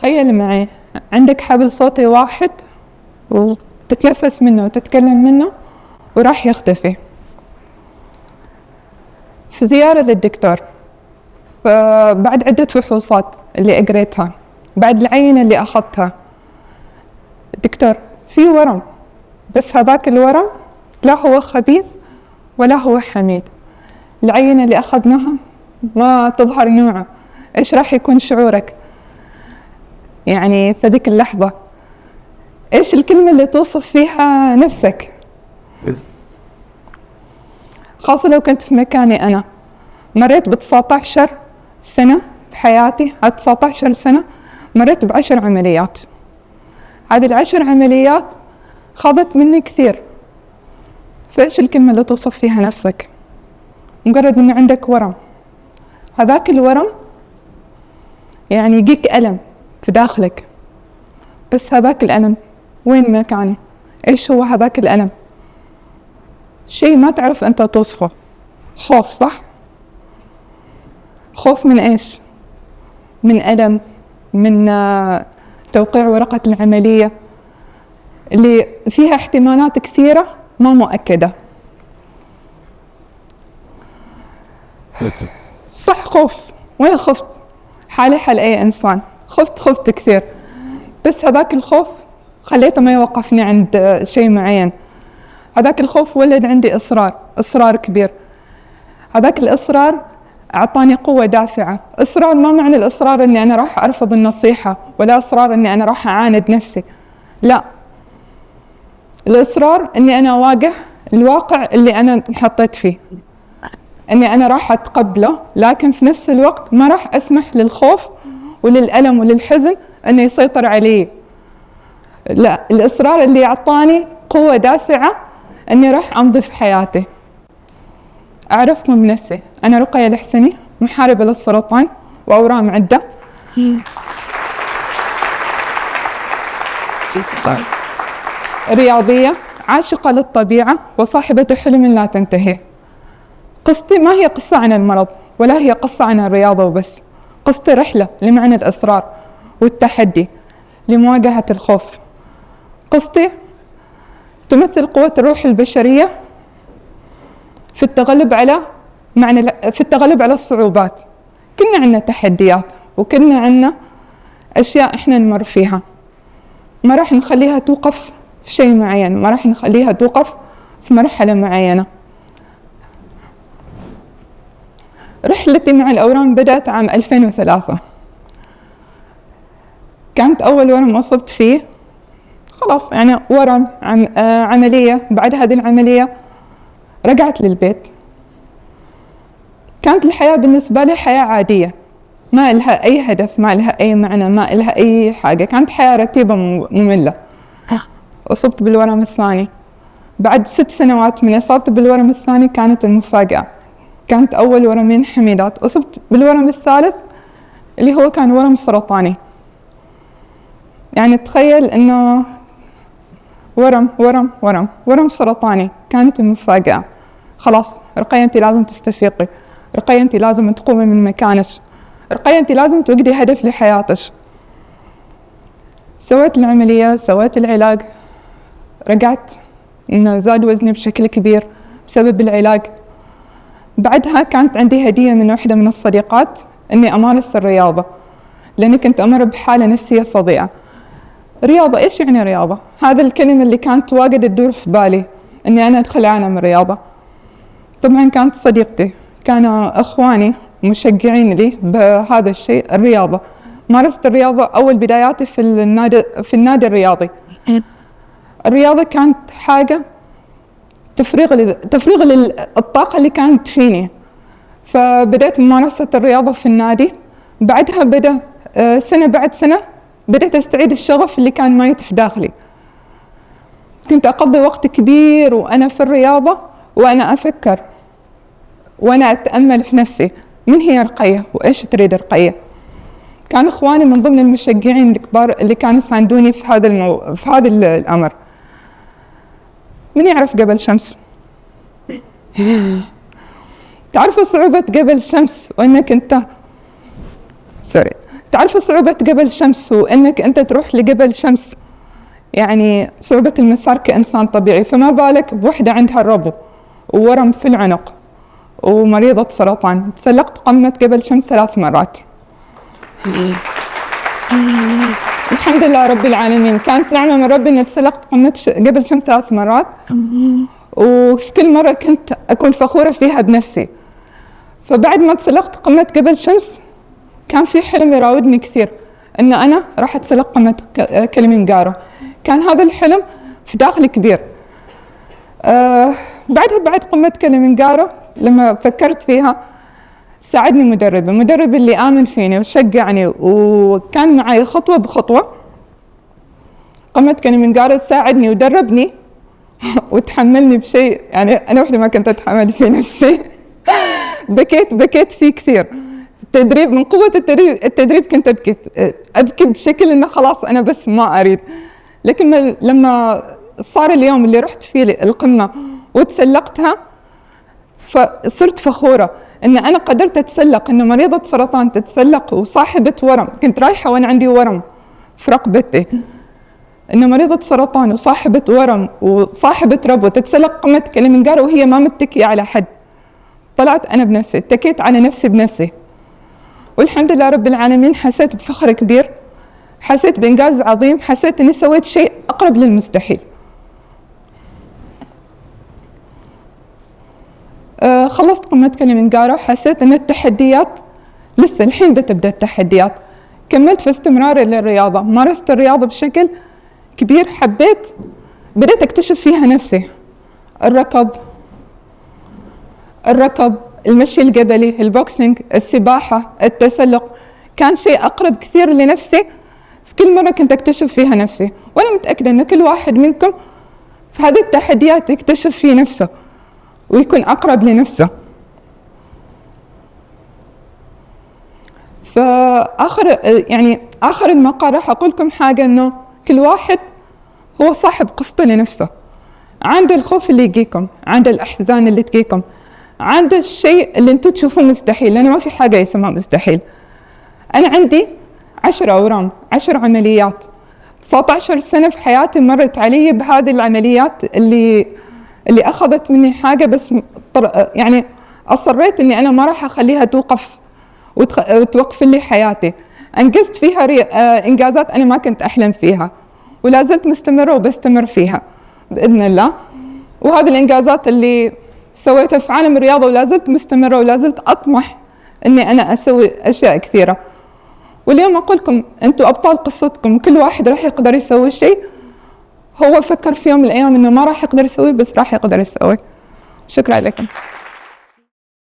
تخيل معي عندك حبل صوتي واحد وتتنفس منه وتتكلم منه وراح يختفي. في زيارة للدكتور، بعد عدة فحوصات اللي أجريتها، بعد العينة اللي أخذتها، الدكتور في ورم، بس هذاك الورم لا هو خبيث ولا هو حميد. العينة اللي أخذناها ما تظهر نوعه. إيش راح يكون شعورك يعني في ذيك اللحظة؟ إيش الكلمة اللي توصف فيها نفسك؟ خاصة لو كنت في مكاني أنا، مريت ب19 سنة في حياتي. هاد 19 سنة مريت ب10 عمليات. هذه ال10 عمليات خاضت مني كثير. فإيش الكلمة اللي توصف فيها نفسك؟ مجرد إنه عندك ورم، هذاك الورم يعني يجيك ألم في داخلك، بس هذاك الألم وين مكانه؟ إيش هو هذاك الألم؟ شيء ما تعرف أنت توصفه. خوف، صح؟ خوف من إيش؟ من ألم، من توقيع ورقة العملية اللي فيها احتمالات كثيرة ما مؤكدة. صح، خوف. وين خفت؟ حالي حال أي إنسان، خفت كثير، بس هذاك الخوف خليته ما يوقفني عند شيء معين. هذاك الخوف ولد عندي إصرار كبير. هذاك الإصرار أعطاني قوة دافعة. إصرار ما معنى الإصرار إني أنا راح أرفض النصيحة، ولا إصرار إني أنا راح أعاند نفسي، لا. الإصرار إني أنا أواجه الواقع اللي أنا انحطيت فيه، إني أنا راح أتقبله، لكن في نفس الوقت ما راح أسمح للخوف وللألم وللحزن إنه يسيطر علي. لا، الإصرار اللي يعطاني قوة دافعة إني راح أمضي في حياتي. أعرفكم بنفسي، أنا رقية الحسني، محاربة للسرطان وأورام عدة. رياضية، عاشقة للطبيعة، وصاحبة حلم لا تنتهي. قصتي ما هي قصة عن المرض، ولا هي قصة عن الرياضة وبس. قصتي رحلة لمعنى الإصرار والتحدي، لمواجهة الخوف. قصتي تمثل قوة الروح البشرية في التغلب على الصعوبات. كنا عنا تحديات، وكنا عنا أشياء إحنا نمر فيها، ما راح نخليها توقف في شيء معين، ما راح نخليها توقف في مرحلة معينة. رحلتي مع الأورام بدأت عام 2003. كانت أول ورم أصبت فيه، خلاص يعني ورم، عملية. بعد هذه العملية رجعت للبيت. كانت الحياة بالنسبة لي حياة عادية، ما لها أي هدف، ما لها أي معنى، ما لها أي حاجة. كانت حياة رتيبة مملة. أصبت بالورم الثاني. بعد 6 سنوات من إصابتي بالورم الثاني كانت المفاجأة. كانت أول ورمين حميدات. أصبت بالورم الثالث اللي هو كان ورم سرطاني. يعني تخيل إنه ورم سرطاني. كانت المفاجأة. خلاص رقية، أنت لازم تستفيقي. رقية، أنت لازم تقومي من مكانك. رقية، أنت لازم توجدي هدف لحياتك. سويت العملية، سويت العلاج، رجعت إنه زاد وزني بشكل كبير بسبب العلاج. بعدها كانت عندي هدية من واحدة من الصديقات إني أمارس الرياضة، لأني كنت أمر بحالة نفسية فظيعة. رياضة، إيش يعني رياضة؟ هذا الكلمة اللي كانت واجد تدور في بالي، إني أنا أدخل عالم الرياضة. طبعا كانت صديقتي، كانوا أخواني مشجعين لي بهذا الشيء، الرياضة. مارست الرياضة أول بداياتي في النادي الرياضي. الرياضة كانت حاجة تفريغ للطاقة اللي كانت فيني. فبدأت ممارسة الرياضة في النادي. بعدها سنة بعد سنة بدأت أستعيد الشغف اللي كان ميت في داخلي. كنت أقضي وقت كبير وأنا في الرياضة، وأنا أفكر وأنا أتأمل في نفسي، من هي رقية وإيش تريد رقية. كان إخواني من ضمن المشجعين الكبار اللي كانوا يساندوني في هذا الأمر. من يعرف قبل شمس؟ تعرفوا صعوبة قبل شمس، وإنك أنت تعرفوا صعوبة جبل شمس وإنك أنت تروح لجبل شمس، يعني صعوبة المسار كإنسان طبيعي، فما بالك بوحدة عندها الربو وورم في العنق ومريضة سرطان. تسلقت قمة جبل شمس 3 مرات. الحمد لله رب العالمين، كانت نعمة من ربي إني تسلقت قمة جبل شمس 3 مرات، وفي كل مرة كنت أكون فخورة فيها بنفسي. فبعد ما تسلقت قمة جبل شمس كان في حلم يراودني كثير، إن أنا راح أتسلق قمة كليمنجارو. كان هذا الحلم في داخلي كبير. بعد قمة كليمنجارو لما فكرت فيها ساعدني مدرب اللي آمن فيني وشجعني وكان معي خطوة بخطوة. قمة كليمنجارو ساعدني ودربني وتحملني بشيء، يعني أنا وحدة ما كنت أتحمل في نفسي. بكيت فيه كثير. التدريب من قوة التدريب كنت أبكي بشكل إنه خلاص أنا بس ما أريد. لكن لما صار اليوم اللي رحت فيه القمة وتسلقتها فصرت فخورة إن أنا قدرت أتسلق، إنه مريضة سرطان تتسلق وصاحبة ورم، كنت رايحة وأنا عندي ورم في رقبتي، إنه مريضة سرطان وصاحبة ورم وصاحبة ربو تتسلق قمة كليمنجارو وهي ما متكية على حد. طلعت أنا بنفسي، اتكيت على نفسي بنفسي، والحمد لله رب العالمين. حسيت بفخر كبير، حسيت بإنجاز عظيم، حسيت إني سويت شيء أقرب للمستحيل. خلصت قمة كليمنجارو، حسيت إن التحديات لسه الحين بتبدأ التحديات. كملت في استمراري للرياضة، مارست الرياضة بشكل كبير، بديت أكتشف فيها نفسي. الركض، المشي الجبلي، البوكسينج، السباحة، التسلق، كان شيء أقرب كثير لنفسي. في كل مرة كنت أكتشف فيها نفسي، وأنا متأكدة أن كل واحد منكم في هذه التحديات يكتشف في نفسه ويكون أقرب لنفسه. آخر المقال راح أقول لكم حاجة، إنه كل واحد هو صاحب قصته لنفسه. عنده الخوف اللي يجيكم، عنده الأحزان اللي تجيكم، عنده الشيء اللي أنتم تشوفوه مستحيل، لأنه ما في حاجة اسمها مستحيل. أنا عندي 10 أورام، 10 عمليات، 19 سنة في حياتي مرت علي بهذه العمليات اللي أخذت مني حاجة، بس يعني أصريت إني أنا ما راح أخليها توقف وتوقف لي حياتي. أنجزت فيها إنجازات أنا ما كنت أحلم فيها، ولا زلت مستمرة وبستمر فيها بإذن الله. وهذه الإنجازات اللي سويتها في عالم الرياضة، ولا زلت مستمرة ولا زلت أطمح إني أنا أسوي أشياء كثيرة. واليوم أقول لكم أنتم أبطال قصتكم، كل واحد راح يقدر يسوي شيء هو فكر في يوم من الأيام إنه ما راح يقدر يسويه، بس راح يقدر يسويه. شكرا لكم.